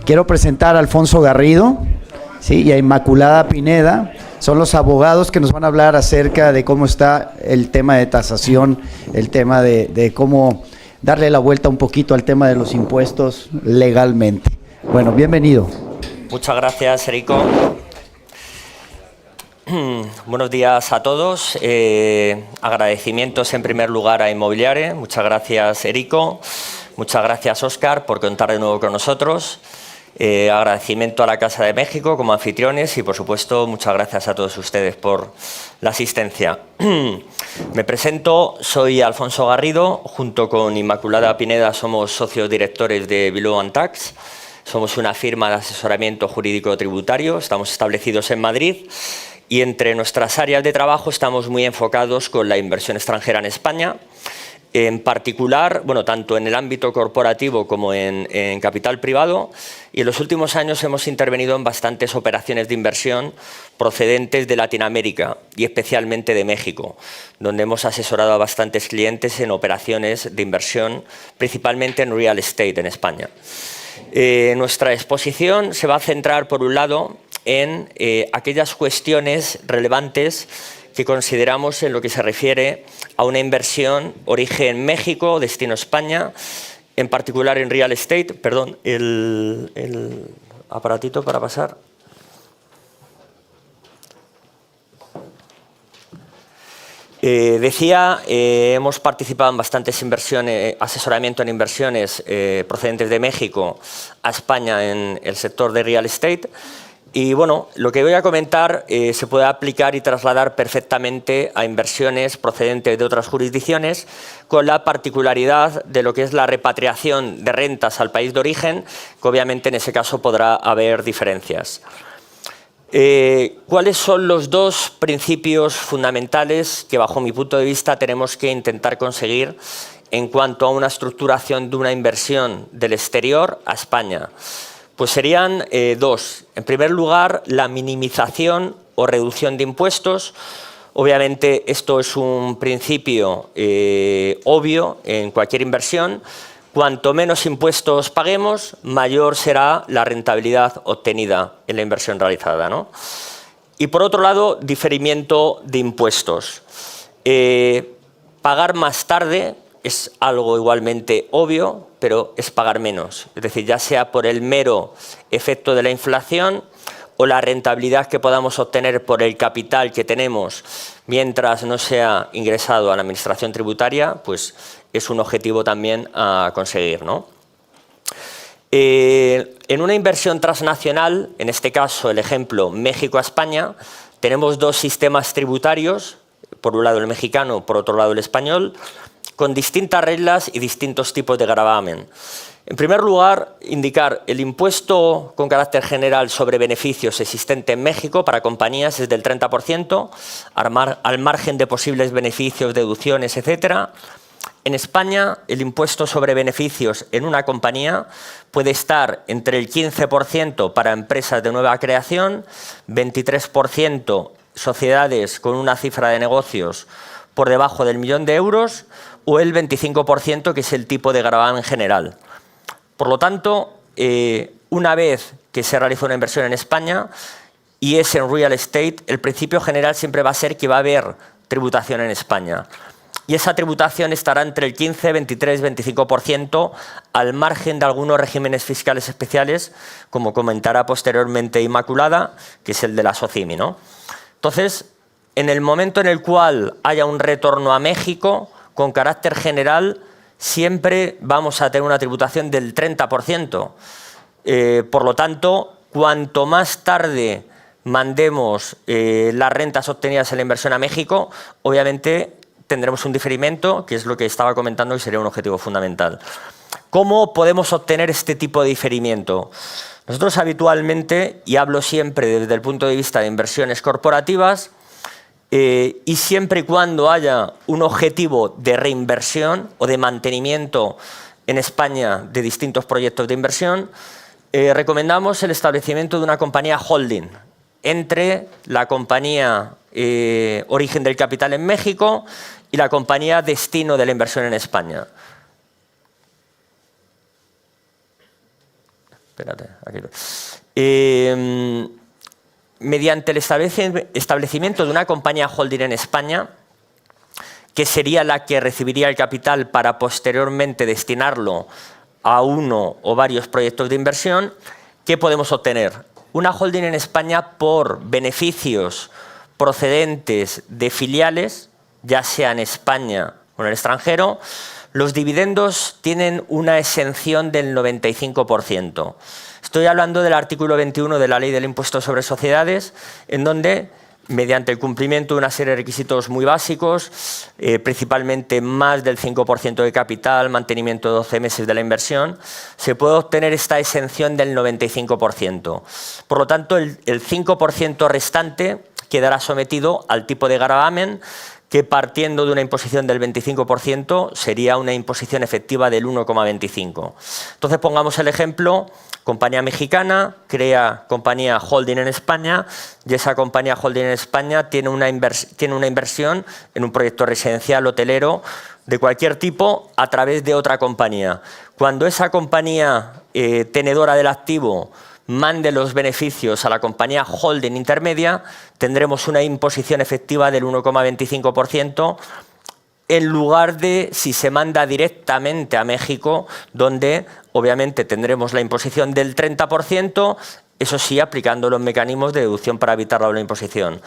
Quiero presentar a Alfonso Garrido, ¿sí?, y a Inmaculada Pineda. Son los abogados que nos van a hablar acerca de cómo está el tema de tasación, el tema de cómo darle la vuelta un poquito al tema de los impuestos legalmente. Bueno, bienvenido. Muchas gracias, Erico. Buenos días a todos. Agradecimientos en primer lugar a Inmobiliare. Muchas gracias, Erico. Muchas gracias, Óscar, por contar de nuevo con nosotros. Agradecimiento a la Casa de México como anfitriones y, por supuesto, muchas gracias a todos ustedes por la asistencia. Me presento, soy Alfonso Garrido. Junto con Inmaculada Pineda somos socios directores de Below & Tax. Somos una firma de asesoramiento jurídico tributario. Estamos establecidos en Madrid. Y entre nuestras áreas de trabajo estamos muy enfocados con la inversión extranjera en España. En particular, bueno, tanto en el ámbito corporativo como en capital privado. Y en los últimos años hemos intervenido en bastantes operaciones de inversión procedentes de Latinoamérica y especialmente de México, donde hemos asesorado a bastantes clientes en operaciones de inversión, principalmente en real estate en España. Nuestra exposición se va a centrar, por un lado, en aquellas cuestiones relevantes que consideramos en lo que se refiere a una inversión origen México, destino España, en particular en real estate. Perdón, el aparatito para pasar. Decía, hemos participado en bastantes inversiones, asesoramiento en inversiones procedentes de México a España en el sector de real estate. Y bueno, lo que voy a comentar se puede aplicar y trasladar perfectamente a inversiones procedentes de otras jurisdicciones, con la particularidad de lo que es la repatriación de rentas al país de origen, que obviamente en ese caso podrá haber diferencias. ¿Cuáles son los dos principios fundamentales que, bajo mi punto de vista, tenemos que intentar conseguir en cuanto a una estructuración de una inversión del exterior a España? Pues serían dos. En primer lugar, la minimización o reducción de impuestos. Obviamente esto es un principio obvio en cualquier inversión. Cuanto menos impuestos paguemos, mayor será la rentabilidad obtenida en la inversión realizada, ¿no? Y por otro lado, diferimiento de impuestos. Pagar más tarde es algo igualmente obvio, pero es pagar menos. Es decir, ya sea por el mero efecto de la inflación o la rentabilidad que podamos obtener por el capital que tenemos mientras no sea ingresado a la administración tributaria, pues es un objetivo también a conseguir, ¿no? En una inversión transnacional, en este caso el ejemplo México a España, tenemos dos sistemas tributarios, por un lado el mexicano, por otro lado el español, con distintas reglas y distintos tipos de gravamen. En primer lugar, indicar el impuesto con carácter general sobre beneficios existente en México para compañías es del 30%, al margen de posibles beneficios, deducciones, etc. En España, el impuesto sobre beneficios en una compañía puede estar entre el 15% para empresas de nueva creación, 23% sociedades con una cifra de negocios por debajo del 1 millón de euros, o el 25%, que es el tipo de gravamen general. Por lo tanto, una vez que se realiza una inversión en España y es en real estate, el principio general siempre va a ser que va a haber tributación en España. Y esa tributación estará entre el 15, 23, 25%, al margen de algunos regímenes fiscales especiales, como comentará posteriormente Inmaculada, que es el de la SOCIMI, ¿no? Entonces, en el momento en el cual haya un retorno a México, con carácter general, siempre vamos a tener una tributación del 30%. Por lo tanto, cuanto más tarde mandemos las rentas obtenidas en la inversión a México, obviamente tendremos un diferimiento, que es lo que estaba comentando y sería un objetivo fundamental. ¿Cómo podemos obtener este tipo de diferimiento? Nosotros habitualmente, y hablo siempre desde el punto de vista de inversiones corporativas, y siempre y cuando haya un objetivo de reinversión o de mantenimiento en España de distintos proyectos de inversión, recomendamos el establecimiento de una compañía holding entre la compañía origen del capital en México y la compañía destino de la inversión en España. espérate, aquí. Mediante el establecimiento de una compañía holding en España, que sería la que recibiría el capital para posteriormente destinarlo a uno o varios proyectos de inversión, ¿qué podemos obtener? Una holding en España por beneficios procedentes de filiales, ya sea en España o en el extranjero. Los dividendos tienen una exención del 95%. Estoy hablando del artículo 21 de la Ley del Impuesto sobre Sociedades, en donde, mediante el cumplimiento de una serie de requisitos muy básicos, principalmente más del 5% de capital, mantenimiento de 12 meses de la inversión, se puede obtener esta exención del 95%. Por lo tanto, el 5% restante quedará sometido al tipo de gravamen, que partiendo de una imposición del 25% sería una imposición efectiva del 1,25%. Entonces pongamos el ejemplo: compañía mexicana crea compañía holding en España y esa compañía holding en España tiene una inversión en un proyecto residencial, hotelero, de cualquier tipo a través de otra compañía. Cuando esa compañía tenedora del activo mande los beneficios a la compañía holding intermedia, tendremos una imposición efectiva del 1,25%, en lugar de si se manda directamente a México, donde obviamente tendremos la imposición del 30%, eso sí, aplicando los mecanismos de deducción para evitar la doble imposición.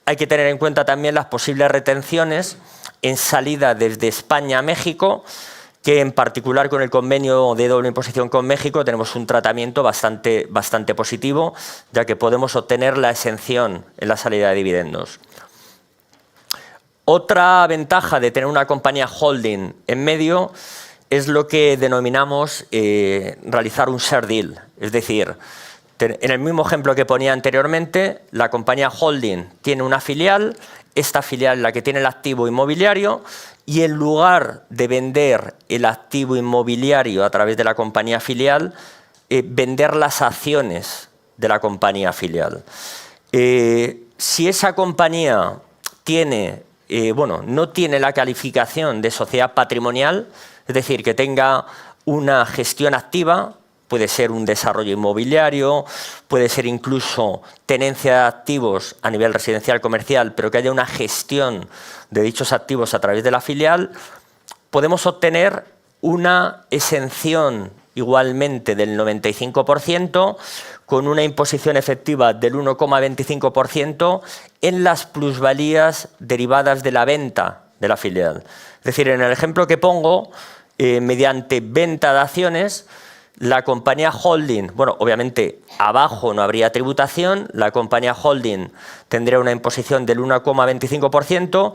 Hay que tener en cuenta también las posibles retenciones en salida desde España a México, que en particular con el convenio de doble imposición con México tenemos un tratamiento bastante positivo, ya que podemos obtener la exención en la salida de dividendos. Otra ventaja de tener una compañía holding en medio es lo que denominamos realizar un share deal. Es decir, en el mismo ejemplo que ponía anteriormente, la compañía holding tiene una filial, esta filial es la que tiene el activo inmobiliario, y en lugar de vender el activo inmobiliario a través de la compañía filial, vender las acciones de la compañía filial. Si esa compañía tiene, no tiene la calificación de sociedad patrimonial, es decir, que tenga una gestión activa, puede ser un desarrollo inmobiliario, puede ser incluso tenencia de activos a nivel residencial comercial, pero que haya una gestión de dichos activos a través de la filial, podemos obtener una exención igualmente del 95%, con una imposición efectiva del 1,25% en las plusvalías derivadas de la venta de la filial. Es decir, en el ejemplo que pongo, mediante venta de acciones, la compañía holding, obviamente abajo no habría tributación, la compañía holding tendría una imposición del 1,25%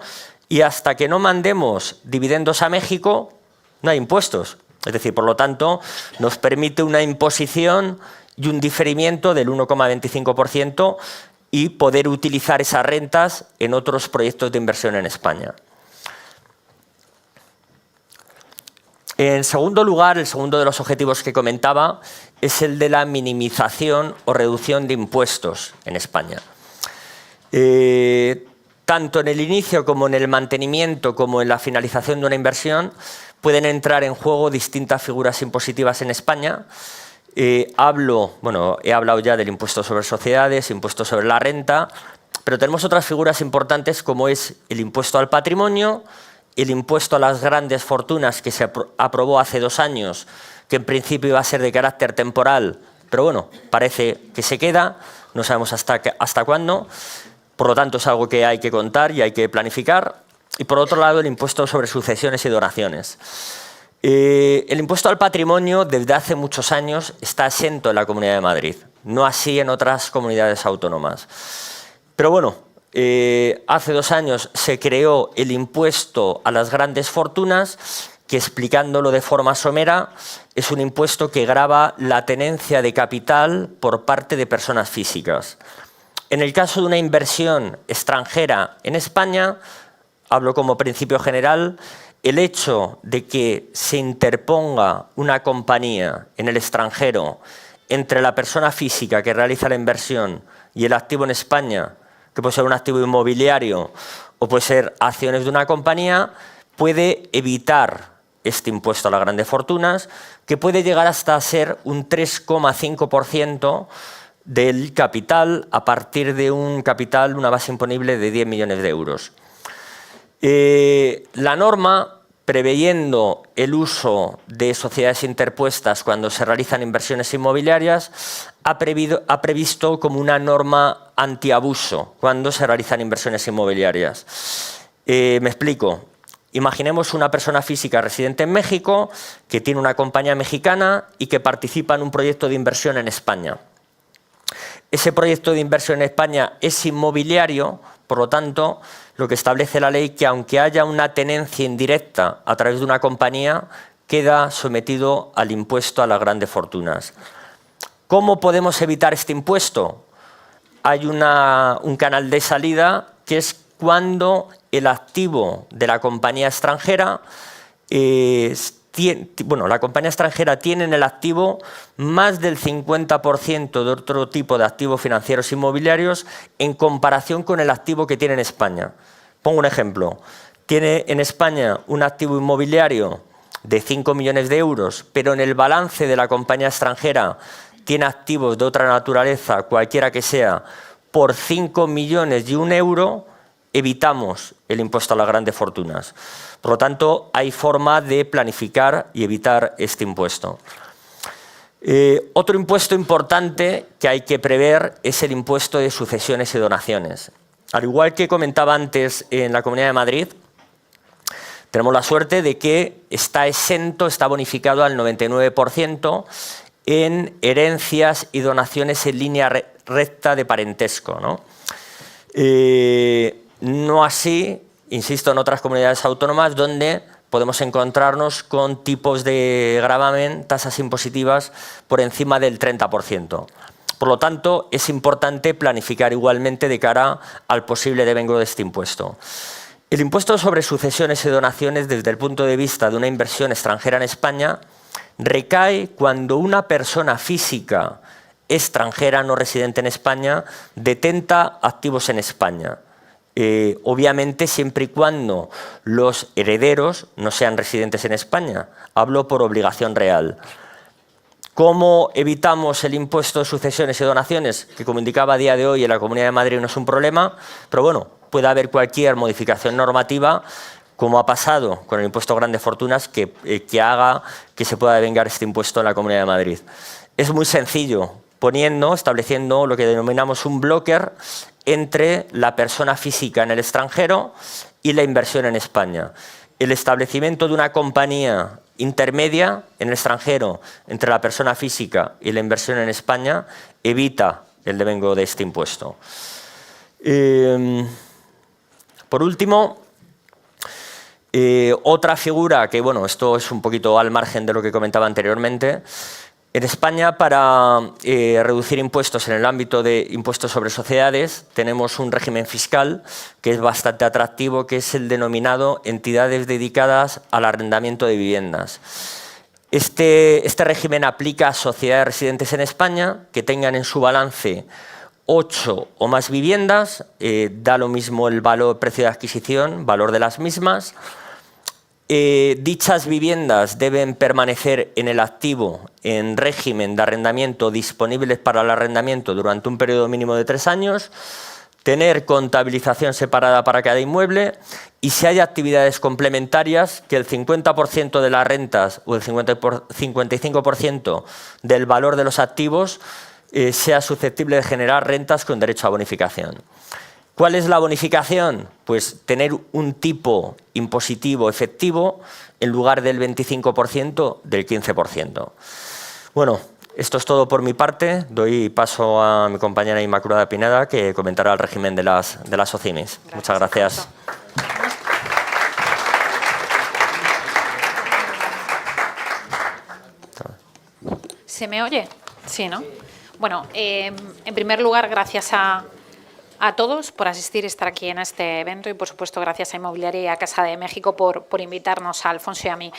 y hasta que no mandemos dividendos a México no hay impuestos. Es decir, por lo tanto, nos permite una imposición y un diferimiento del 1,25% y poder utilizar esas rentas en otros proyectos de inversión en España. En segundo lugar, el segundo de los objetivos que comentaba es el de la minimización o reducción de impuestos en España. Tanto en el inicio como en el mantenimiento como en la finalización de una inversión pueden entrar en juego distintas figuras impositivas en España. He hablado ya del impuesto sobre sociedades, impuesto sobre la renta, pero tenemos otras figuras importantes como es el impuesto al patrimonio, el impuesto a las grandes fortunas que se aprobó hace 2 años, que en principio iba a ser de carácter temporal, pero parece que se queda, no sabemos hasta cuándo, por lo tanto es algo que hay que contar y hay que planificar. Y por otro lado, el impuesto sobre sucesiones y donaciones. El impuesto al patrimonio desde hace muchos años está exento en la Comunidad de Madrid, no así en otras comunidades autónomas. Pero hace 2 años se creó el impuesto a las grandes fortunas, que explicándolo de forma somera, es un impuesto que grava la tenencia de capital por parte de personas físicas. En el caso de una inversión extranjera en España, hablo como principio general, el hecho de que se interponga una compañía en el extranjero entre la persona física que realiza la inversión y el activo en España, que puede ser un activo inmobiliario o puede ser acciones de una compañía, puede evitar este impuesto a las grandes fortunas, que puede llegar hasta ser un 3,5% del capital a partir de un capital, una base imponible de 10 millones de euros. La norma, preveyendo el uso de sociedades interpuestas cuando se realizan inversiones inmobiliarias, ha previsto como una norma antiabuso cuando se realizan inversiones inmobiliarias. Me explico. Imaginemos una persona física residente en México que tiene una compañía mexicana y que participa en un proyecto de inversión en España. Ese proyecto de inversión en España es inmobiliario, por lo tanto, lo que establece la ley es que aunque haya una tenencia indirecta a través de una compañía, queda sometido al impuesto a las grandes fortunas. ¿Cómo podemos evitar este impuesto? Hay un canal de salida que es cuando el activo de la compañía extranjera la compañía extranjera tiene en el activo más del 50% de otro tipo de activos financieros inmobiliarios en comparación con el activo que tiene en España. Pongo un ejemplo. Tiene en España un activo inmobiliario de 5 millones de euros, pero en el balance de la compañía extranjera tiene activos de otra naturaleza, cualquiera que sea, por 5 millones y 1 euro, evitamos el impuesto a las grandes fortunas. Por lo tanto, hay forma de planificar y evitar este impuesto. Otro impuesto importante que hay que prever es el impuesto de sucesiones y donaciones. Al igual que comentaba antes en la Comunidad de Madrid, tenemos la suerte de que está exento, está bonificado al 99% en herencias y donaciones en línea recta de parentesco, ¿no? No así, insisto, en otras comunidades autónomas donde podemos encontrarnos con tipos de gravamen, tasas impositivas por encima del 30%. Por lo tanto, es importante planificar igualmente de cara al posible devengo de este impuesto. El impuesto sobre sucesiones y donaciones, desde el punto de vista de una inversión extranjera en España, recae cuando una persona física extranjera no residente en España detenta activos en España. Obviamente siempre y cuando los herederos no sean residentes en España. Hablo por obligación real. ¿Cómo evitamos el impuesto de sucesiones y donaciones? Que como indicaba a día de hoy en la Comunidad de Madrid no es un problema, pero bueno, puede haber cualquier modificación normativa, como ha pasado con el impuesto a grandes fortunas, que haga que se pueda devengar este impuesto en la Comunidad de Madrid. Es muy sencillo, estableciendo lo que denominamos un blocker entre la persona física en el extranjero y la inversión en España. El establecimiento de una compañía intermedia en el extranjero entre la persona física y la inversión en España evita el devengo de este impuesto. Por último, otra figura que, bueno, esto es un poquito al margen de lo que comentaba anteriormente. En España, para reducir impuestos en el ámbito de impuestos sobre sociedades, tenemos un régimen fiscal que es bastante atractivo, que es el denominado entidades dedicadas al arrendamiento de viviendas. Este régimen aplica a sociedades residentes en España que tengan en su balance 8 o más viviendas, da lo mismo el precio de adquisición, valor de las mismas. Dichas viviendas deben permanecer en el activo en régimen de arrendamiento disponibles para el arrendamiento durante un periodo mínimo de 3 años, tener contabilización separada para cada inmueble y si hay actividades complementarias, que el 50% de las rentas o el 55% del valor de los activos sea susceptible de generar rentas con derecho a bonificación. ¿Cuál es la bonificación? Pues tener un tipo impositivo efectivo en lugar del 25%, del 15%. Bueno, esto es todo por mi parte. Doy paso a mi compañera Inmaculada Pineda, que comentará el régimen de las SOCIMIs. Muchas gracias. ¿Se me oye? Sí, ¿no? Bueno, en primer lugar, gracias a todos por asistir y estar aquí en este evento y, por supuesto, gracias a Inmobiliaria y a Casa de México por invitarnos, a Alfonso y a mí.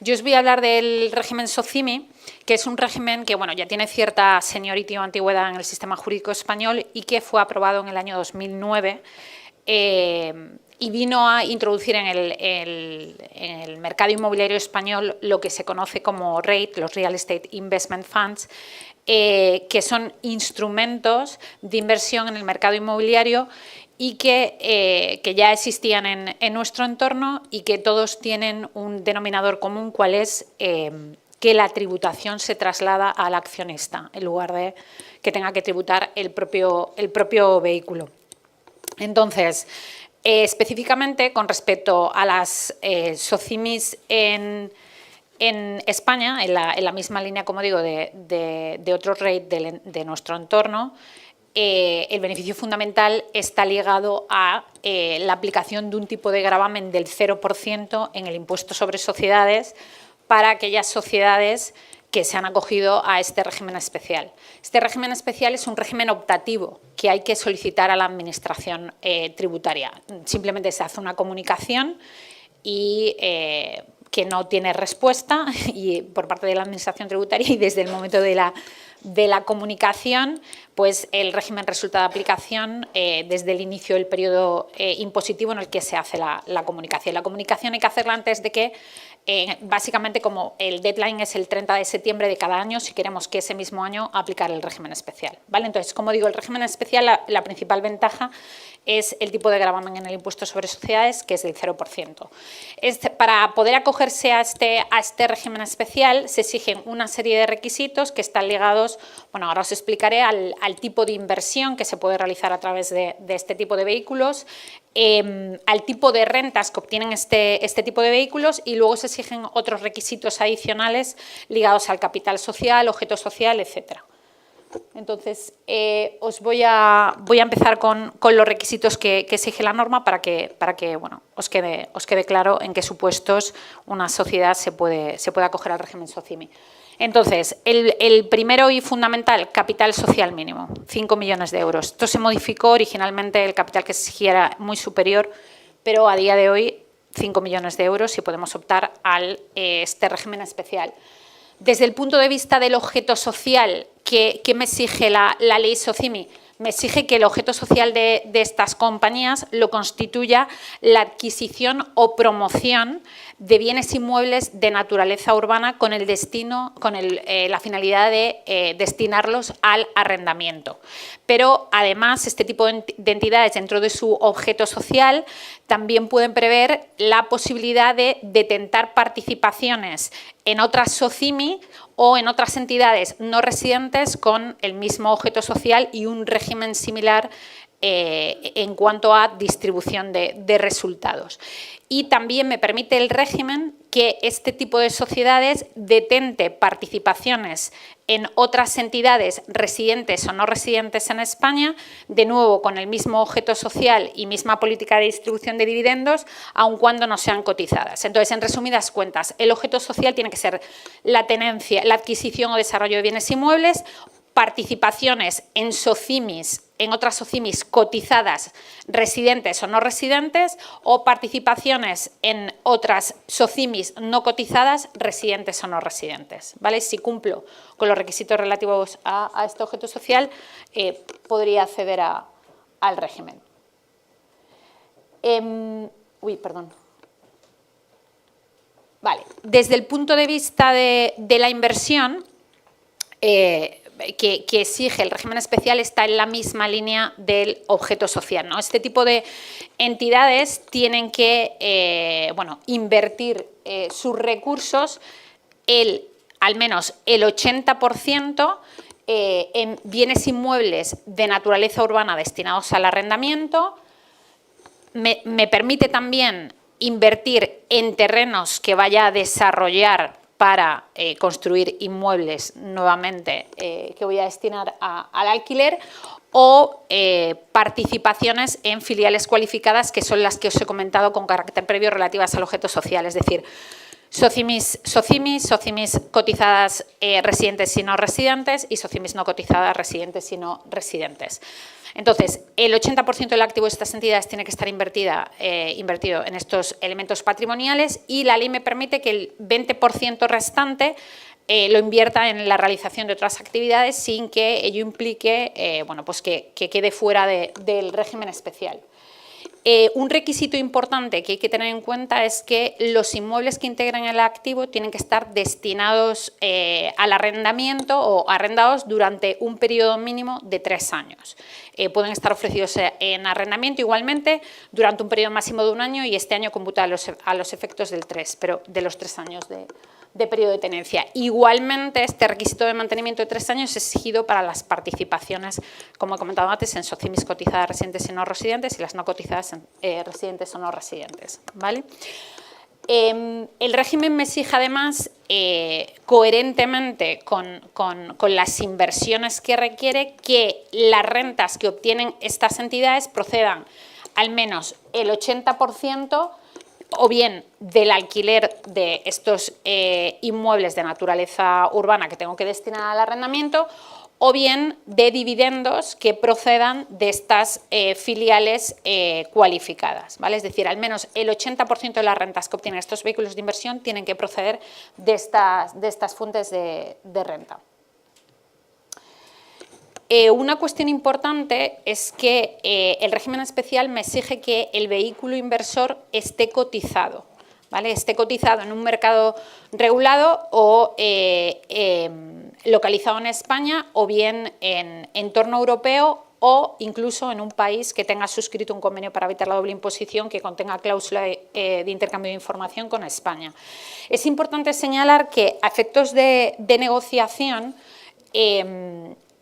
Yo os voy a hablar del régimen SOCIMI, que es un régimen que ya tiene cierta seniority o antigüedad en el sistema jurídico español y que fue aprobado en el año 2009 y vino a introducir en el mercado inmobiliario español lo que se conoce como REIT, los Real Estate Investment Funds, que son instrumentos de inversión en el mercado inmobiliario y que ya existían en nuestro entorno y que todos tienen un denominador común, cuál es que la tributación se traslada al accionista en lugar de que tenga que tributar el propio vehículo. Entonces, específicamente con respecto a las SOCIMIs en España, en la misma línea, como digo, de otros REIT de nuestro entorno, el beneficio fundamental está ligado a la aplicación de un tipo de gravamen del 0% en el impuesto sobre sociedades para aquellas sociedades que se han acogido a este régimen especial. Este régimen especial es un régimen optativo que hay que solicitar a la Administración tributaria. Simplemente se hace una comunicación y que no tiene respuesta y por parte de la Administración tributaria, y desde el momento de la comunicación, pues el régimen resulta de aplicación desde el inicio del periodo impositivo en el que se hace la comunicación. La comunicación hay que hacerla antes de que, básicamente, como el deadline es el 30 de septiembre de cada año, si queremos que ese mismo año aplicar el régimen especial, ¿vale? Entonces, como digo, el régimen especial, la principal ventaja es el tipo de gravamen en el impuesto sobre sociedades, que es del 0%. Para poder acogerse a este régimen especial se exigen una serie de requisitos que están ligados, bueno, ahora os explicaré, al tipo de inversión que se puede realizar a través de este tipo de vehículos, al tipo de rentas que obtienen este tipo de vehículos, y luego se exigen otros requisitos adicionales ligados al capital social, objeto social, etcétera. Entonces, os voy a empezar con los requisitos que exige la norma para que bueno, os quede claro en qué supuestos una sociedad se puede acoger al régimen SOCIMI. Entonces, el primero y fundamental, capital social mínimo, 5 millones de euros. Esto se modificó originalmente, el capital que se exigía era muy superior, pero a día de hoy 5 millones de euros y podemos optar a este régimen especial. Desde el punto de vista del objeto social, ¿qué me exige la ley SOCIMI? Me exige que el objeto social de estas compañías lo constituya la adquisición o promoción de bienes inmuebles de naturaleza urbana con la finalidad de destinarlos al arrendamiento. Pero además, este tipo de entidades, dentro de su objeto social, también pueden prever la posibilidad de detentar participaciones en otras SOCIMI o en otras entidades no residentes con el mismo objeto social y un régimen similar en cuanto a distribución de resultados. Y también me permite el régimen que este tipo de sociedades detente participaciones en otras entidades residentes o no residentes en España, de nuevo con el mismo objeto social y misma política de distribución de dividendos, aun cuando no sean cotizadas. Entonces, en resumidas cuentas, el objeto social tiene que ser la tenencia, la adquisición o desarrollo de bienes inmuebles, participaciones en SOCIMIs, en otras SOCIMIs cotizadas, residentes o no residentes, o participaciones en otras SOCIMIs no cotizadas, residentes o no residentes, ¿vale? Si cumplo con los requisitos relativos a este objeto social, podría acceder al régimen. Vale. Desde el punto de vista de la inversión, que exige el régimen especial está en la misma línea del objeto social, ¿no? Este tipo de entidades tienen que invertir sus recursos, al menos el 80%, en bienes inmuebles de naturaleza urbana destinados al arrendamiento. Me permite también invertir en terrenos que vaya a desarrollar para construir inmuebles nuevamente que voy a destinar al alquiler, o participaciones en filiales cualificadas, que son las que os he comentado con carácter previo relativas al objeto social, es decir, SOCIMIs cotizadas residentes y no residentes, y SOCIMIs no cotizadas residentes y no residentes. Entonces, el 80% del activo de estas entidades tiene que estar invertido en estos elementos patrimoniales, y la ley me permite que el 20% restante lo invierta en la realización de otras actividades sin que ello implique pues que quede fuera del régimen especial. Un requisito importante que hay que tener en cuenta es que los inmuebles que integran el activo tienen que estar destinados al arrendamiento o arrendados durante un periodo mínimo de 3 años. Pueden estar ofrecidos en arrendamiento igualmente durante un periodo máximo de 1 año y este año computa a los efectos de los 3 años de periodo de tenencia. Igualmente, este requisito de mantenimiento de 3 años es exigido para las participaciones, como he comentado antes, en SOCIMIs cotizadas residentes y no residentes y las no cotizadas en residentes o no residentes, ¿vale? El régimen me exige además, coherentemente con las inversiones que requiere, que las rentas que obtienen estas entidades procedan al menos el 80% o bien del alquiler de estos inmuebles de naturaleza urbana que tengo que destinar al arrendamiento, o bien de dividendos que procedan de estas filiales cualificadas, ¿vale? Es decir, al menos el 80% de las rentas que obtienen estos vehículos de inversión tienen que proceder de estas fuentes de renta. Una cuestión importante es que el régimen especial me exige que el vehículo inversor esté cotizado, ¿vale? Esté cotizado en un mercado regulado o localizado en España o bien en entorno europeo o incluso en un país que tenga suscrito un convenio para evitar la doble imposición que contenga cláusula de intercambio de información con España. Es importante señalar que a efectos de negociación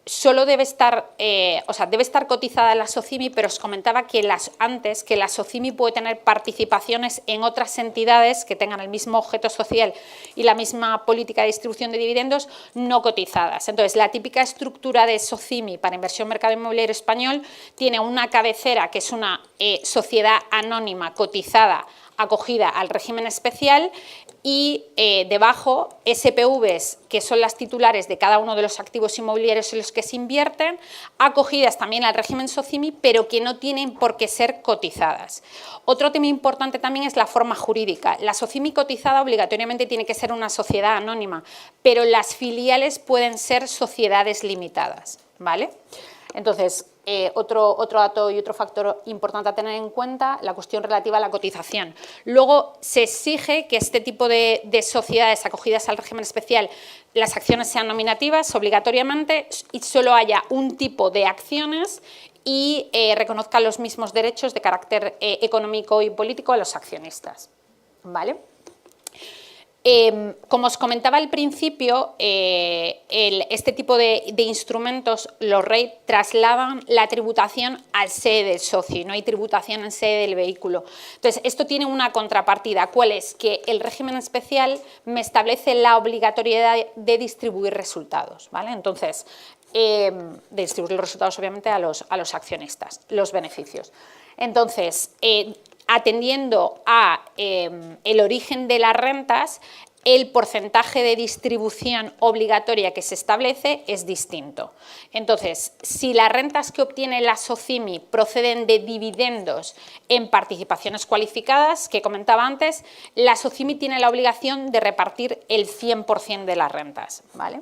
solo debe estar, debe estar cotizada la SOCIMI, pero os comentaba que antes que la SOCIMI puede tener participaciones en otras entidades que tengan el mismo objeto social y la misma política de distribución de dividendos no cotizadas. Entonces, la típica estructura de SOCIMI para inversión mercado inmobiliario español tiene una cabecera que es una sociedad anónima cotizada acogida al régimen especial y debajo SPVs, que son las titulares de cada uno de los activos inmobiliarios en los que se invierten, acogidas también al régimen SOCIMI, pero que no tienen por qué ser cotizadas. Otro tema importante también es la forma jurídica. La SOCIMI cotizada obligatoriamente tiene que ser una sociedad anónima, pero las filiales pueden ser sociedades limitadas, ¿vale? Entonces, otro dato y otro factor importante a tener en cuenta, la cuestión relativa a la cotización. Luego, se exige que este tipo de sociedades acogidas al régimen especial, las acciones sean nominativas obligatoriamente y solo haya un tipo de acciones y reconozcan los mismos derechos de carácter económico y político a los accionistas, ¿vale? Como os comentaba al principio, este tipo de instrumentos, los REIT, trasladan la tributación al sede del socio, no hay tributación en sede del vehículo. Entonces, esto tiene una contrapartida, ¿cuál es? Que el régimen especial me establece la obligatoriedad de distribuir resultados, ¿vale? Entonces, de distribuir los resultados, obviamente, a los accionistas, los beneficios. Entonces, atendiendo a el origen de las rentas, el porcentaje de distribución obligatoria que se establece es distinto. Entonces, si las rentas que obtiene la SOCIMI proceden de dividendos en participaciones cualificadas, que comentaba antes, la SOCIMI tiene la obligación de repartir el 100% de las rentas, ¿vale?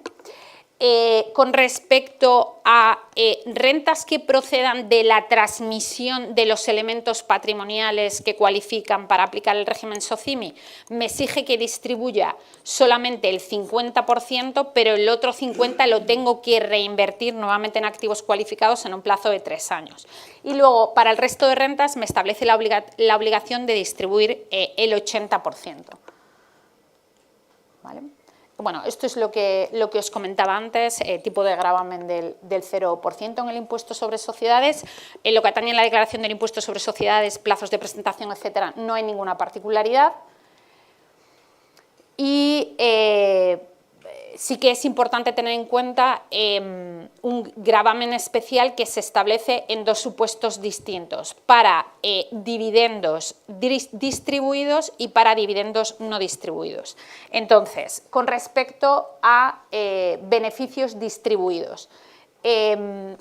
Con respecto a rentas que procedan de la transmisión de los elementos patrimoniales que cualifican para aplicar el régimen SOCIMI, me exige que distribuya solamente el 50%, pero el otro 50% lo tengo que reinvertir nuevamente en activos cualificados en un plazo de 3 años. Y luego, para el resto de rentas, me establece la obligación de distribuir el 80%. ¿Vale? Bueno, esto es lo que os comentaba antes, tipo de gravamen del 0% en el impuesto sobre sociedades. En lo que atañe a la declaración del impuesto sobre sociedades, plazos de presentación, etcétera, no hay ninguna particularidad. Y sí que es importante tener en cuenta un gravamen especial que se establece en 2 supuestos distintos, para dividendos distribuidos y para dividendos no distribuidos. Entonces, con respecto a beneficios distribuidos, el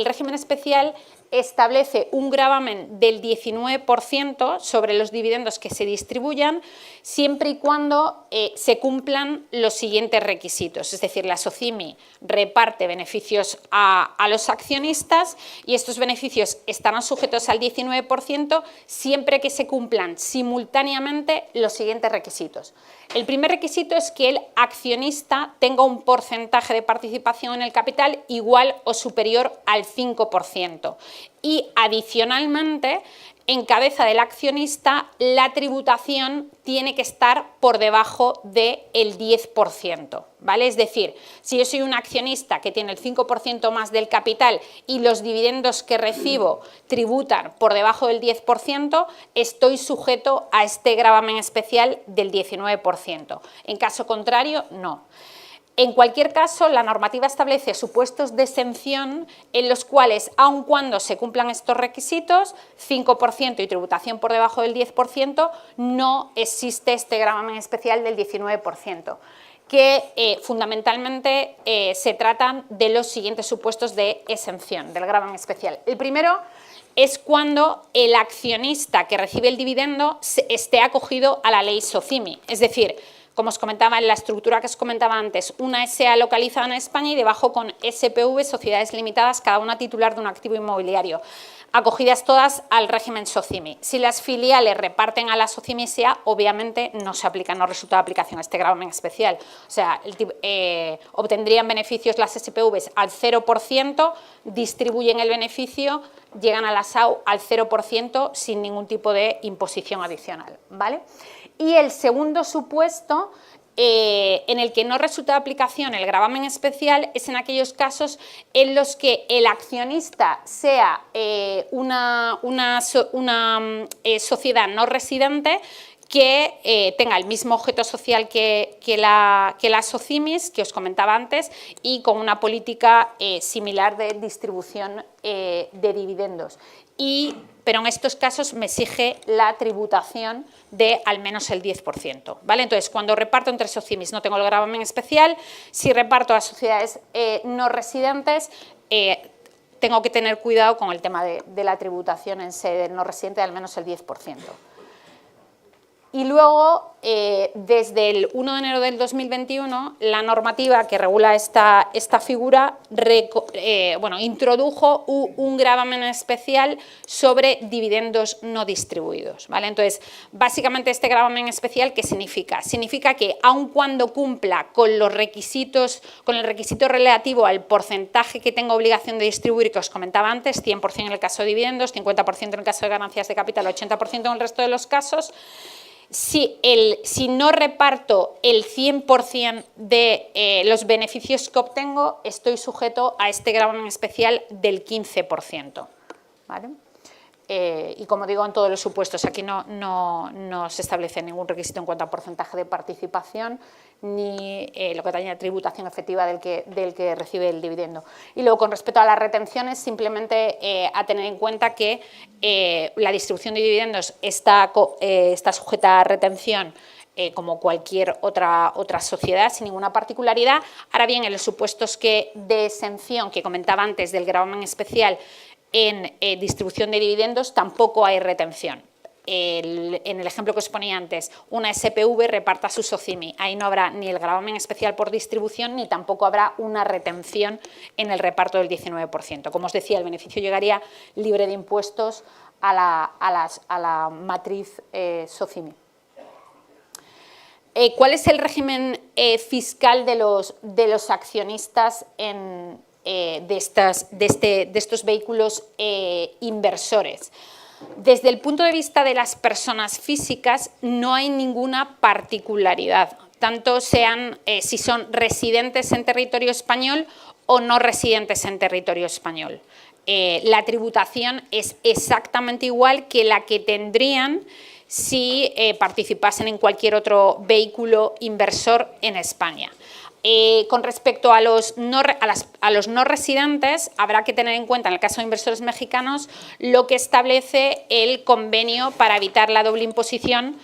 régimen especial establece un gravamen del 19% sobre los dividendos que se distribuyan siempre y cuando se cumplan los siguientes requisitos. Es decir, la SOCIMI reparte beneficios a los accionistas y estos beneficios estarán sujetos al 19% siempre que se cumplan simultáneamente los siguientes requisitos. El primer requisito es que el accionista tenga un porcentaje de participación en el capital igual o superior al 5%. Y adicionalmente, en cabeza del accionista, la tributación tiene que estar por debajo del 10%, ¿vale? Es decir, si yo soy un accionista que tiene el 5% más del capital y los dividendos que recibo tributan por debajo del 10%, estoy sujeto a este gravamen especial del 19%. En caso contrario, no. En cualquier caso, la normativa establece supuestos de exención en los cuales, aun cuando se cumplan estos requisitos, 5% y tributación por debajo del 10%, no existe este gravamen especial del 19%, que fundamentalmente se tratan de los siguientes supuestos de exención del gravamen especial. El primero es cuando el accionista que recibe el dividendo esté acogido a la ley SOCIMI, es decir, como os comentaba, en la estructura que os comentaba antes, una SA localizada en España y debajo con SPV, sociedades limitadas, cada una titular de un activo inmobiliario, acogidas todas al régimen SOCIMI. Si las filiales reparten a la SOCIMI SA, obviamente no se aplica, no resulta de aplicación este gravamen especial. O sea, obtendrían beneficios las SPVs al 0%, distribuyen el beneficio, llegan a la SAU al 0% sin ningún tipo de imposición adicional, ¿vale? Y el segundo supuesto en el que no resulta de aplicación el gravamen especial es en aquellos casos en los que el accionista sea una sociedad no residente que tenga el mismo objeto social que las SOCIMIs, que os comentaba antes, y con una política similar de distribución de dividendos. Pero en estos casos me exige la tributación de al menos el 10%, ¿vale? Entonces, cuando reparto entre SOCIMIs no tengo el gravamen especial, si reparto a sociedades no residentes, tengo que tener cuidado con el tema de la tributación en sede no residente de al menos el 10%. Y luego, desde el 1 de enero del 2021, la normativa que regula esta figura introdujo un gravamen especial sobre dividendos no distribuidos, ¿vale? Entonces, básicamente este gravamen especial, ¿qué significa? Significa que aun cuando cumpla con los requisitos, con el requisito relativo al porcentaje que tengo obligación de distribuir, que os comentaba antes, 100% en el caso de dividendos, 50% en el caso de ganancias de capital, 80% en el resto de los casos, si no reparto el 100% de los beneficios que obtengo, estoy sujeto a este gravamen especial del 15%, ¿vale? Y como digo, en todos los supuestos, aquí no se establece ningún requisito en cuanto a porcentaje de participación ni lo que daña tributación efectiva del que recibe el dividendo. Y luego, con respecto a las retenciones, simplemente a tener en cuenta que la distribución de dividendos está sujeta a retención como cualquier otra sociedad, sin ninguna particularidad. Ahora bien, en los supuestos de exención que comentaba antes del gravamen especial en distribución de dividendos, tampoco hay retención. En el ejemplo que os ponía antes, una SPV reparta su SOCIMI. Ahí no habrá ni el gravamen especial por distribución ni tampoco habrá una retención en el reparto del 19%. Como os decía, el beneficio llegaría libre de impuestos a la matriz SOCIMI. ¿Cuál es el régimen fiscal de los accionistas de estos vehículos inversores? Desde el punto de vista de las personas físicas no hay ninguna particularidad, tanto sean si son residentes en territorio español o no residentes en territorio español. La tributación es exactamente igual que la que tendrían si participasen en cualquier otro vehículo inversor en España. Con respecto a los no residentes, habrá que tener en cuenta, en el caso de inversores mexicanos, lo que establece el convenio para evitar la doble imposición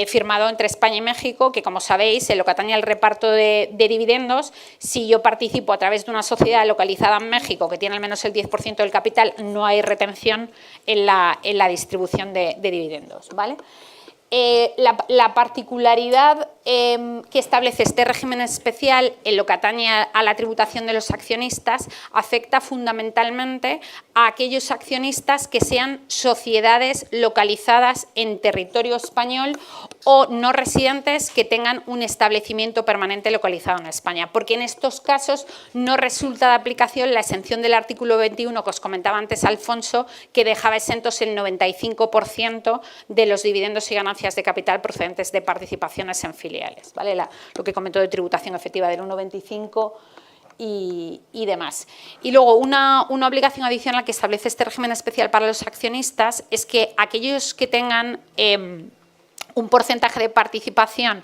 firmado entre España y México, que como sabéis, en lo que atañe al reparto de dividendos, si yo participo a través de una sociedad localizada en México que tiene al menos el 10% del capital, no hay retención en la distribución de dividendos, ¿vale? La particularidad que establece este régimen especial en lo que atañe a la tributación de los accionistas afecta fundamentalmente a aquellos accionistas que sean sociedades localizadas en territorio español o no residentes que tengan un establecimiento permanente localizado en España, porque en estos casos no resulta de aplicación la exención del artículo 21 que os comentaba antes Alfonso, que dejaba exentos el 95% de los dividendos y ganancias de capital procedentes de participaciones en filiales, ¿vale? Lo que comentó de tributación efectiva del 1,25 y demás. Y luego una obligación adicional que establece este régimen especial para los accionistas es que aquellos que tengan un porcentaje de participación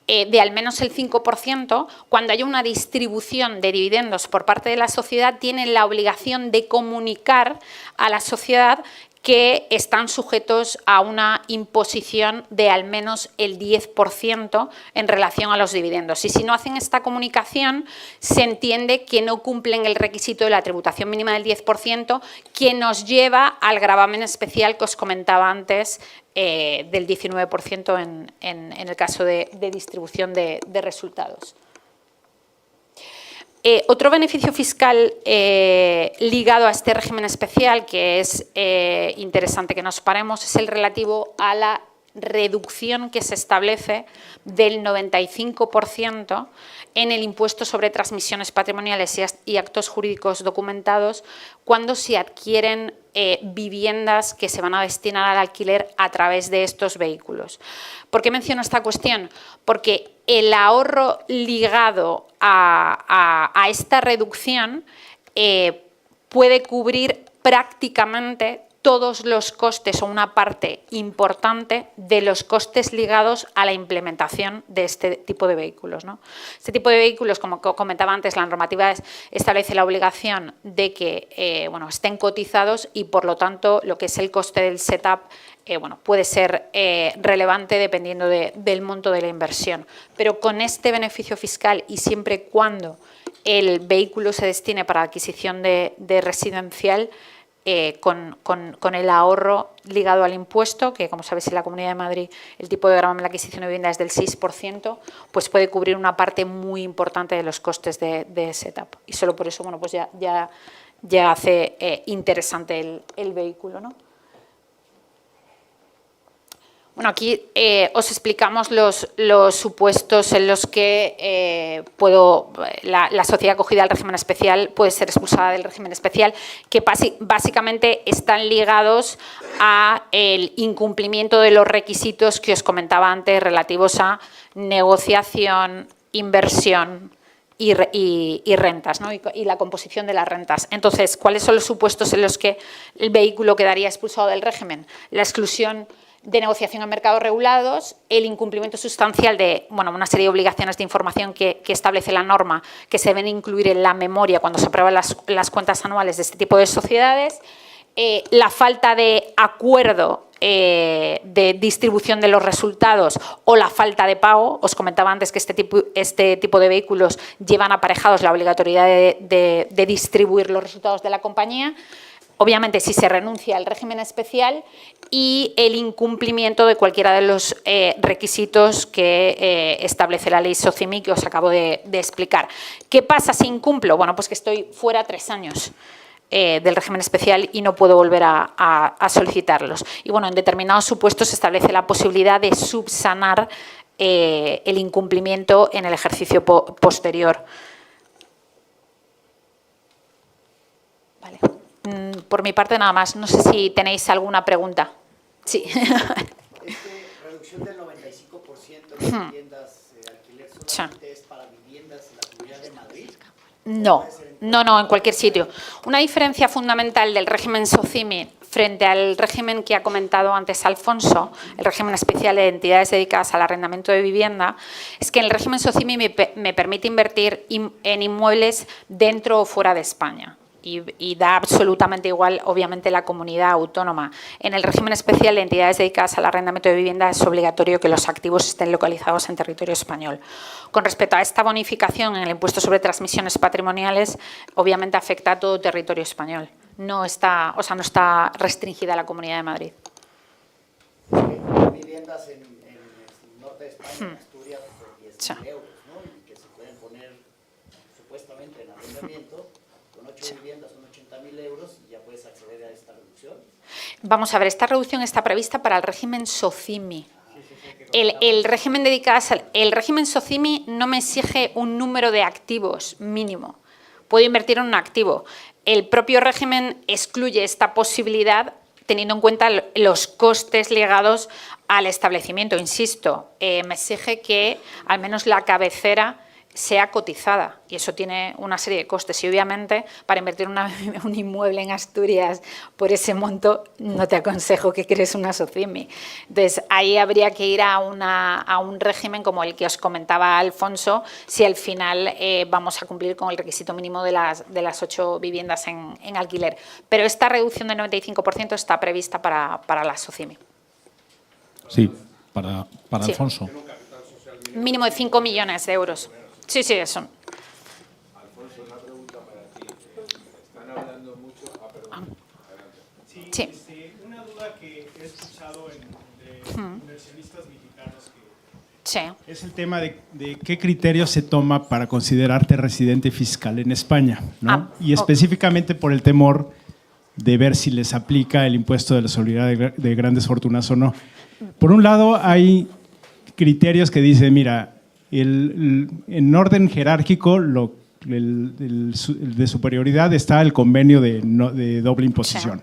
de al menos el 5%, cuando haya una distribución de dividendos por parte de la sociedad, tienen la obligación de comunicar a la sociedad que están sujetos a una imposición de al menos el 10% en relación a los dividendos. Y si no hacen esta comunicación, se entiende que no cumplen el requisito de la tributación mínima del 10%, que nos lleva al gravamen especial que os comentaba antes, del 19% en el caso de distribución de resultados. Otro beneficio fiscal ligado a este régimen especial, que es interesante que nos paremos, es el relativo a la reducción que se establece del 95% en el impuesto sobre transmisiones patrimoniales y actos jurídicos documentados cuando se adquieren viviendas que se van a destinar al alquiler a través de estos vehículos. ¿Por qué menciono esta cuestión? Porque el ahorro ligado a esta reducción puede cubrir prácticamente todos los costes o una parte importante de los costes ligados a la implementación de este tipo de vehículos, ¿no? Este tipo de vehículos, como comentaba antes, la normativa establece la obligación de que estén cotizados y, por lo tanto, lo que es el coste del setup puede ser relevante dependiendo del monto de la inversión. Pero con este beneficio fiscal y siempre y cuando el vehículo se destine para adquisición de residencial, con el ahorro ligado al impuesto, que como sabéis en la Comunidad de Madrid el tipo de gravamen en la adquisición de vivienda es del 6%, pues puede cubrir una parte muy importante de los costes de setup. Y solo por eso pues ya hace interesante el vehículo, ¿no? Bueno, aquí os explicamos los supuestos en los que la sociedad acogida al régimen especial puede ser expulsada del régimen especial, que básicamente están ligados al incumplimiento de los requisitos que os comentaba antes relativos a negociación, inversión y rentas, ¿no? y la composición de las rentas. Entonces, ¿cuáles son los supuestos en los que el vehículo quedaría expulsado del régimen? La exclusión de negociación en mercados regulados, el incumplimiento sustancial de una serie de obligaciones de información que establece la norma que se deben incluir en la memoria cuando se aprueban las cuentas anuales de este tipo de sociedades, la falta de acuerdo de distribución de los resultados o la falta de pago. Os comentaba antes que este tipo de vehículos llevan aparejados la obligatoriedad de distribuir los resultados de la compañía. Obviamente, si se renuncia al régimen especial y el incumplimiento de cualquiera de los requisitos que establece la ley SOCIMI que os acabo de explicar. ¿Qué pasa si incumplo? Bueno, pues que estoy fuera 3 años del régimen especial y no puedo volver a solicitarlos. Y en determinados supuestos se establece la posibilidad de subsanar el incumplimiento en el ejercicio posterior. Vale. Por mi parte nada más. No sé si tenéis alguna pregunta. Sí. Reducción del 95% de viviendas de alquiler solamente es para viviendas en la Comunidad de Madrid. No, en cualquier sitio. Una diferencia fundamental del régimen SOCIMI frente al régimen que ha comentado antes Alfonso, el régimen especial de entidades dedicadas al arrendamiento de vivienda, es que el régimen SOCIMI me permite invertir en inmuebles dentro o fuera de España. y da absolutamente igual, obviamente, la comunidad autónoma. En el régimen especial de entidades dedicadas al arrendamiento de vivienda es obligatorio que los activos estén localizados en territorio español. Con respecto a esta bonificación en el impuesto sobre transmisiones patrimoniales, obviamente afecta a todo territorio español. No está restringida a la Comunidad de Madrid. Viviendas en el norte de España, en Asturias, por 10.000 euros, ¿no? Y que se pueden poner supuestamente en arrendamiento, con 8 viviendas son 80.000 euros y ya puedes acceder a esta reducción. Vamos a ver, esta reducción está prevista para el régimen SOCIMI. El régimen SOCIMI no me exige un número de activos mínimo. Puedo invertir en un activo. El propio régimen excluye esta posibilidad teniendo en cuenta los costes ligados al establecimiento. Insisto, me exige que al menos la cabecera sea cotizada y eso tiene una serie de costes y obviamente para invertir un inmueble en Asturias por ese monto no te aconsejo que crees una SOCIMI. Entonces ahí habría que ir a un régimen como el que os comentaba Alfonso si al final vamos a cumplir con el requisito mínimo de las 8 viviendas en alquiler. Pero esta reducción del 95% está prevista para la SOCIMI. Sí, para sí. Alfonso. Mínimo de 5 millones de euros. Sí, eso. Alfonso, una pregunta para ti. Están hablando mucho... Sí. Una duda que he escuchado entre inversionistas mexicanos es el tema de qué criterio se toma para considerarte residente fiscal en España, ¿no? Y específicamente por el temor de ver si les aplica el impuesto de la solidaridad de grandes fortunas o no. Por un lado, hay criterios que dicen, mira, en orden jerárquico, el de superioridad está el convenio de doble imposición,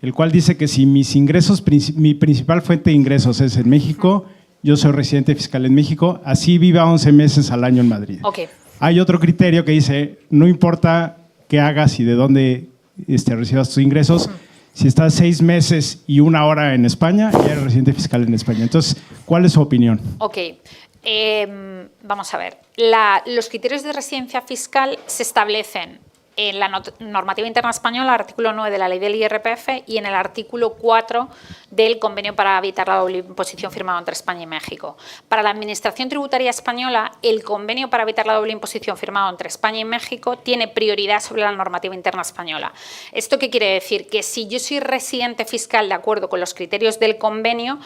el cual dice que si mi principal fuente de ingresos es en México, yo soy residente fiscal en México, así viva 11 meses al año en Madrid. Hay otro criterio que dice, no importa qué hagas y de dónde recibas tus ingresos, si estás 6 meses y 1 hora en España, ya eres residente fiscal en España. Entonces, ¿cuál es su opinión? Vamos a ver, los criterios de residencia fiscal se establecen en la normativa interna española, artículo 9 de la ley del IRPF y en el artículo 4 del convenio para evitar la doble imposición firmado entre España y México. Para la Administración Tributaria Española, el convenio para evitar la doble imposición firmado entre España y México tiene prioridad sobre la normativa interna española. ¿Esto qué quiere decir? Que si yo soy residente fiscal de acuerdo con los criterios del convenio,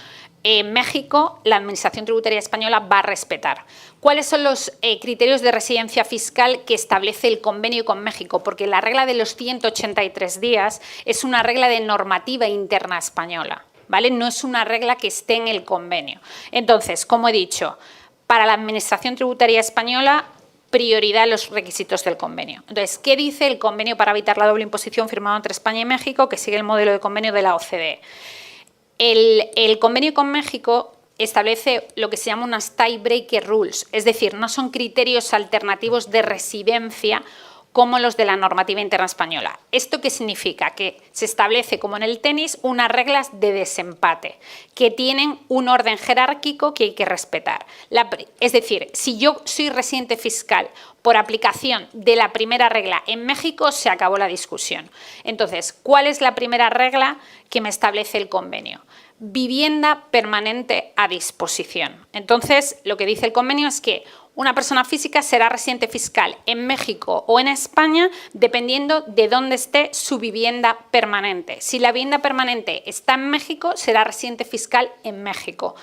en México, la Administración Tributaria Española va a respetar. ¿Cuáles son los criterios de residencia fiscal que establece el convenio con México? Porque la regla de los 183 días es una regla de normativa interna española, ¿vale? No es una regla que esté en el convenio. Entonces, como he dicho, para la Administración Tributaria Española, prioridad los requisitos del convenio. Entonces, ¿qué dice el convenio para evitar la doble imposición firmado entre España y México, que sigue el modelo de convenio de la OCDE? El convenio con México establece lo que se llama unas tiebreaker rules, es decir, no son criterios alternativos de residencia como los de la normativa interna española. ¿Esto qué significa? Que se establece, como en el tenis, unas reglas de desempate que tienen un orden jerárquico que hay que respetar. Es decir, si yo soy residente fiscal por aplicación de la primera regla en México, se acabó la discusión. Entonces, ¿cuál es la primera regla que me establece el convenio? Vivienda permanente a disposición. Entonces, lo que dice el convenio es que una persona física será residente fiscal en México o en España dependiendo de dónde esté su vivienda permanente. Si la vivienda permanente está en México, será residente fiscal en México.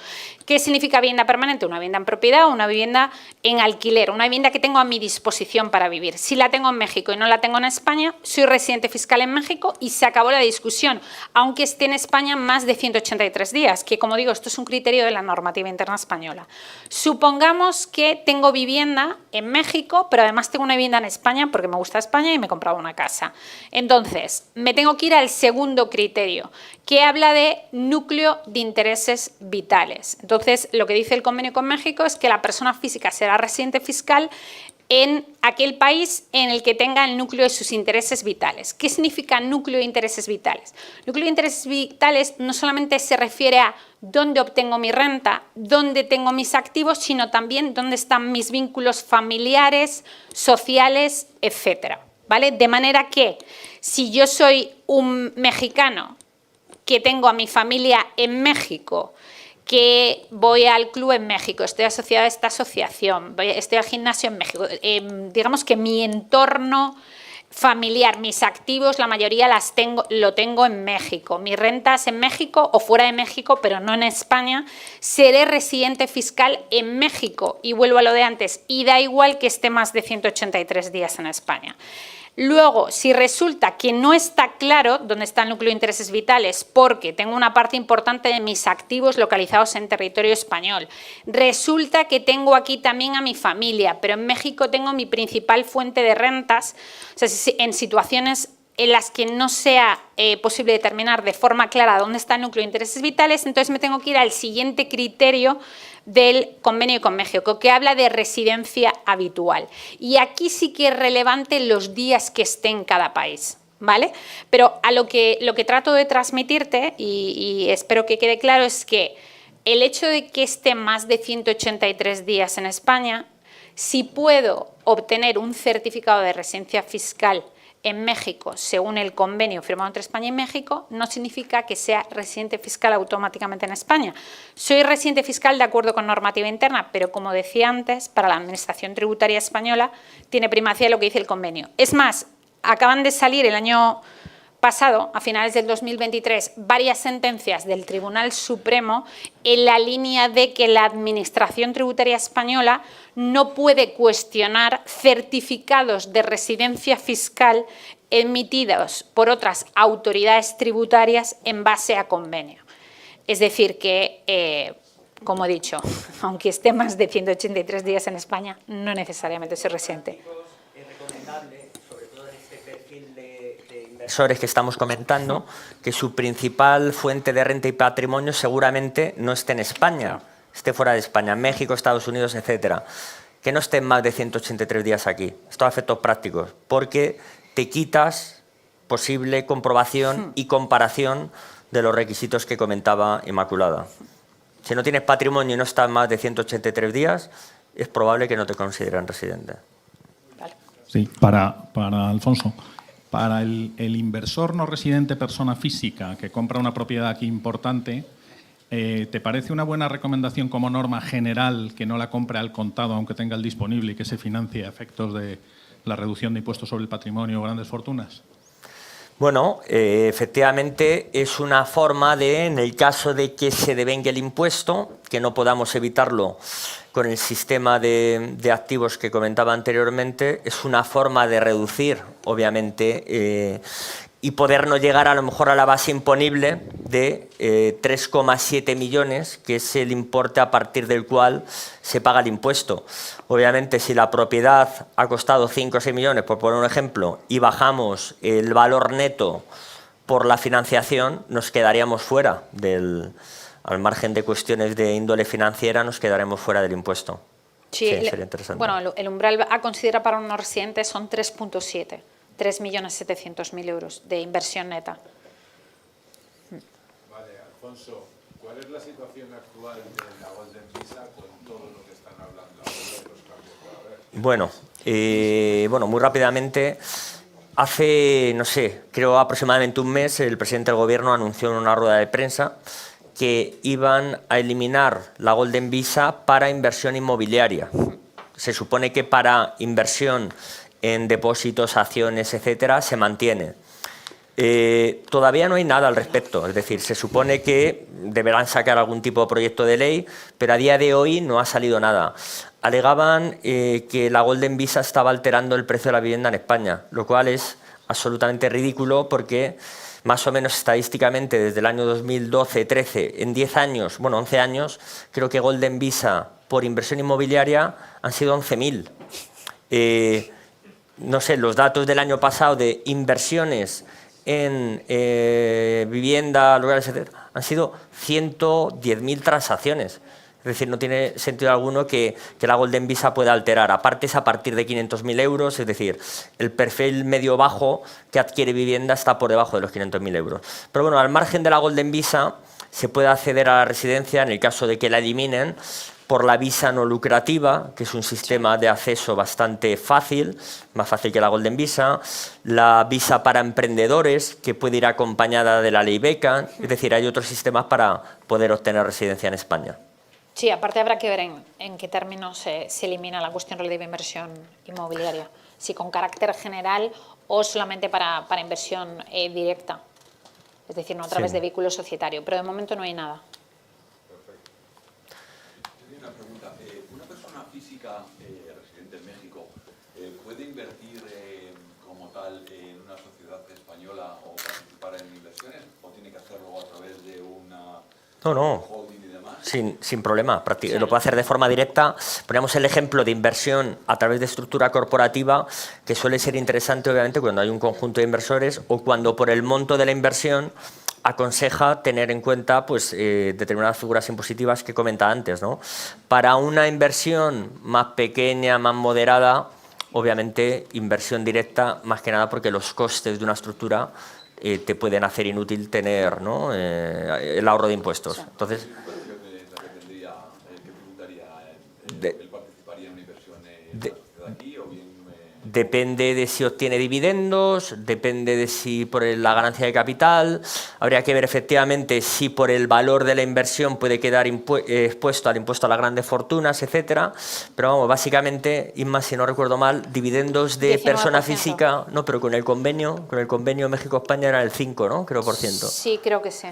¿Qué significa vivienda permanente? Una vivienda en propiedad o una vivienda en alquiler, una vivienda que tengo a mi disposición para vivir. Si la tengo en México y no la tengo en España, soy residente fiscal en México y se acabó la discusión, aunque esté en España más de 183 días, que como digo, esto es un criterio de la normativa interna española. Supongamos que tengo vivienda en México, pero además tengo una vivienda en España porque me gusta España y me he comprado una casa. Entonces, me tengo que ir al segundo criterio, que habla de núcleo de intereses vitales. Entonces, lo que dice el convenio con México es que la persona física será residente fiscal en aquel país en el que tenga el núcleo de sus intereses vitales. ¿Qué significa núcleo de intereses vitales? Núcleo de intereses vitales no solamente se refiere a dónde obtengo mi renta, dónde tengo mis activos, sino también dónde están mis vínculos familiares, sociales, etcétera. ¿vale? De manera que si yo soy un mexicano que tengo a mi familia en México, que voy al club en México, estoy asociada a esta asociación, estoy al gimnasio en México, digamos que mi entorno familiar, mis activos, la mayoría lo tengo en México, mis rentas en México o fuera de México, pero no en España, seré residente fiscal en México, y vuelvo a lo de antes, y da igual que esté más de 183 días en España. Luego, si resulta que no está claro dónde está el núcleo de intereses vitales, porque tengo una parte importante de mis activos localizados en territorio español, resulta que tengo aquí también a mi familia, pero en México tengo mi principal fuente de rentas, o sea, en situaciones en las que no sea posible determinar de forma clara dónde está el núcleo de intereses vitales, entonces me tengo que ir al siguiente criterio del convenio con México, que habla de residencia habitual. Y aquí sí que es relevante los días que esté en cada país, ¿vale? Pero a lo que trato de transmitirte, y espero que quede claro, es que el hecho de que esté más de 183 días en España, si puedo obtener un certificado de residencia fiscal en México, según el convenio firmado entre España y México, no significa que sea residente fiscal automáticamente en España. Soy residente fiscal de acuerdo con normativa interna, pero como decía antes, para la Administración Tributaria Española tiene primacía lo que dice el convenio. Es más, acaban de salir el año pasado, a finales del 2023, varias sentencias del Tribunal Supremo en la línea de que la Administración Tributaria Española no puede cuestionar certificados de residencia fiscal emitidos por otras autoridades tributarias en base a convenio. Es decir que, como he dicho, aunque esté más de 183 días en España, no necesariamente soy residente. Es recomendable, sobre todo en este perfil de inversores que estamos comentando, que su principal fuente de renta y patrimonio seguramente no esté en España, esté fuera de España, México, Estados Unidos, etcétera. Que no estén más de 183 días aquí. Esto a efectos prácticos, porque te quitas posible comprobación y comparación de los requisitos que comentaba Inmaculada. Si no tienes patrimonio y no estás más de 183 días, es probable que no te consideren residente. Sí, para Alfonso, para el inversor no residente persona física que compra una propiedad aquí importante, ¿te parece una buena recomendación como norma general que no la compre al contado aunque tenga el disponible y que se financie a efectos de la reducción de impuestos sobre el patrimonio o grandes fortunas? Bueno, efectivamente es una forma de, en el caso de que se devengue el impuesto, que no podamos evitarlo con el sistema de activos que comentaba anteriormente, es una forma de reducir, obviamente, y poder no llegar a lo mejor a la base imponible de 3,7 millones, que es el importe a partir del cual se paga el impuesto. Obviamente, si la propiedad ha costado 5 o 6 millones, por poner un ejemplo, y bajamos el valor neto por la financiación, nos quedaríamos fuera al margen de cuestiones de índole financiera, nos quedaremos fuera del impuesto. Sí, sería interesante. Bueno, el umbral a considerar para un no residente son 3,7. 3.700.000 euros de inversión neta. Vale, Alfonso, ¿cuál es la situación actual de la Golden Visa con todo lo que están hablando ahora de los cambios que va a haber? Bueno, muy rápidamente, hace, no sé, creo aproximadamente un mes, el presidente del Gobierno anunció en una rueda de prensa que iban a eliminar la Golden Visa para inversión inmobiliaria. Se supone que para inversión en depósitos, acciones, etcétera, se mantiene. Todavía no hay nada al respecto, es decir, se supone que deberán sacar algún tipo de proyecto de ley, pero a día de hoy no ha salido nada. Alegaban que la Golden Visa estaba alterando el precio de la vivienda en España, lo cual es absolutamente ridículo porque más o menos estadísticamente desde el año 2012-13, en 10 años, bueno, 11 años, creo que Golden Visa por inversión inmobiliaria han sido 11.000. No sé, los datos del año pasado de inversiones en vivienda, lugares, etc., han sido 110.000 transacciones. Es decir, no tiene sentido alguno que la Golden Visa pueda alterar. Aparte es a partir de 500.000 euros, es decir, el perfil medio-bajo que adquiere vivienda está por debajo de los 500.000 euros. Pero bueno, al margen de la Golden Visa se puede acceder a la residencia en el caso de que la eliminen, por la visa no lucrativa, que es un sistema de acceso bastante fácil, más fácil que la Golden Visa, la visa para emprendedores, que puede ir acompañada de la ley beca, es decir, hay otros sistemas para poder obtener residencia en España. Sí, aparte habrá que ver en qué términos se elimina la cuestión relativa a inversión inmobiliaria, si con carácter general o solamente para inversión directa, es decir, no a través de vehículo societario, pero de momento no hay nada. Una pregunta. ¿Una persona física residente en México puede invertir como tal en una sociedad española o participar en inversiones? ¿O tiene que hacerlo a través de una holding y demás? Sin problema. Lo puede hacer de forma directa. Ponemos el ejemplo de inversión a través de estructura corporativa, que suele ser interesante, obviamente, cuando hay un conjunto de inversores o cuando por el monto de la inversión aconseja tener en cuenta pues, determinadas figuras impositivas que comenta antes, ¿no? Para una inversión más pequeña, más moderada, obviamente inversión directa, más que nada porque los costes de una estructura te pueden hacer inútil tener, ¿no? El ahorro de impuestos. Entonces, ¿él participaría en una inversión en la sociedad aquí o bien? Depende de si obtiene dividendos, depende de si por la ganancia de capital. Habría que ver efectivamente si por el valor de la inversión puede quedar expuesto al impuesto a las grandes fortunas, etcétera. Pero vamos, básicamente, Inma, si no recuerdo mal, dividendos de 19%. Persona física, no, pero con el convenio México-España era el 5%, ¿no? Creo, por ciento. Sí, creo que sí.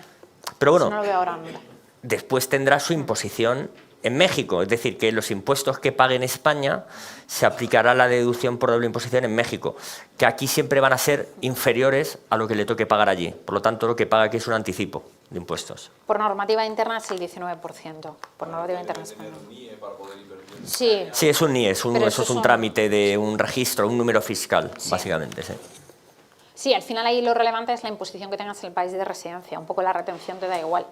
Pero bueno, si no lo veo ahora, no. Después tendrá su imposición en México, es decir, que los impuestos que pague en España se aplicará la deducción por doble imposición en México, que aquí siempre van a ser inferiores a lo que le toque pagar allí. Por lo tanto, lo que paga aquí es un anticipo de impuestos. Por normativa interna es el 19%. Por normativa interna española. Sí, es un NIE, eso es un trámite de un registro, un número fiscal, básicamente. Sí. Sí, al final ahí lo relevante es la imposición que tengas en el país de residencia. Un poco la retención te da igual,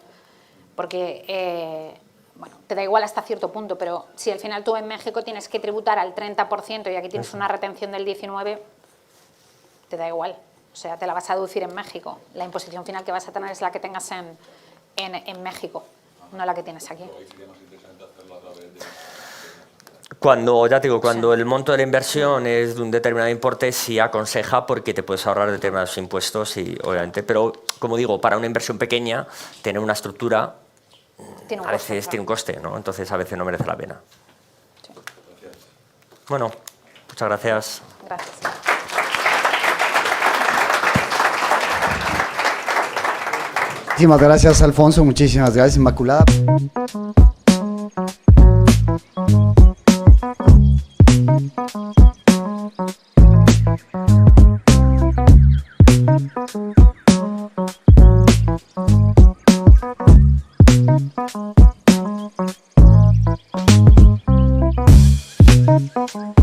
porque bueno, te da igual hasta cierto punto, pero si al final tú en México tienes que tributar al 30% y aquí tienes una retención del 19%, te da igual. O sea, te la vas a deducir en México. La imposición final que vas a tener es la que tengas en México, no la que tienes aquí. Cuando, ya te digo, cuando el monto de la inversión es de un determinado importe, sí aconseja porque te puedes ahorrar determinados impuestos, y, obviamente. Pero, como digo, para una inversión pequeña, tener una estructura a veces tiene un coste, ¿no? Entonces a veces no merece la pena. Sí. Bueno, muchas gracias. Gracias. Muchísimas gracias, Alfonso. Muchísimas gracias, Inmaculada. Thank you.